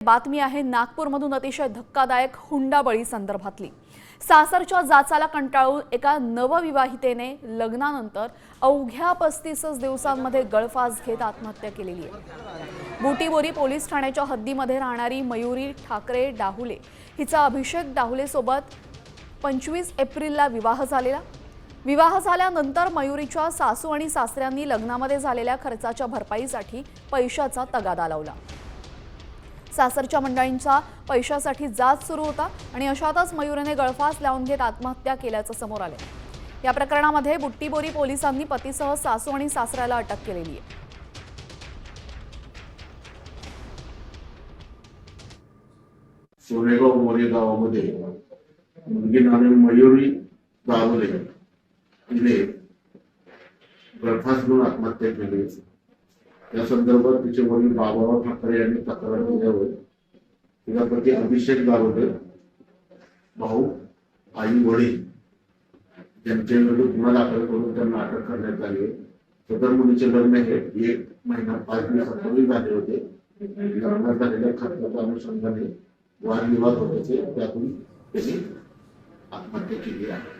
बातमी आहे नागपूरमधून अतिशय धक्कादायक हुंडाबळी संदर्भातली। सासरच्या जाचाला कंटाळून एका नवविवाहितेने लग्नानंतर अवघ्या 35 दिवसांमध्ये गळफास घेत आत्महत्या केलेली आहे। बुटीबोरी पोलीस ठाण्याच्या हद्दीमध्ये राहणारी मयुरी ठाकरे डाहुले हिचा अभिषेक डाहुले सोबत 25 एप्रिलला विवाह झालेला। विवाह झाल्यानंतर मयुरीच्या सासू आणि सासऱ्यांनी लग्नामध्ये झालेल्या खर्चाच्या भरपाईसाठी पैशाचा तगादा लावला। सासरच्या मंडळींचा पैशासाठी जाच सुरू होता आणि अशातच मयुरीने गळफास लावून घेत आत्महत्या केल्याचं समोर आले। या प्रकरणामध्ये बुट्टीबोरी पोलिसांनी पतीसह सासू आणि सासऱ्याला अटक केलेली आहे। सोनेगाव मोरे गावामध्ये मुलगी नावे मयुरी डाहुले हिने गळफास घेऊन आत्महत्या केली। या संदर्भात तिचे वडील बाबाराव ठाकरे यांनी तक्रार दिल्यावर तिचा पती अभिषेक डाहुले भाऊ आई वडील यांच्या विरुद्ध गुन्हा दाखल करून त्यांना अटक करण्यात आली। सदर मुलीचे लग्न हे 1 महिना 5 दिवसापूर्वी झाले होते। लग्नात झालेल्या खर्चाच्या अनुषंगाने वादविवाद होते, त्यातून त्यांनी आत्महत्या केली आहे।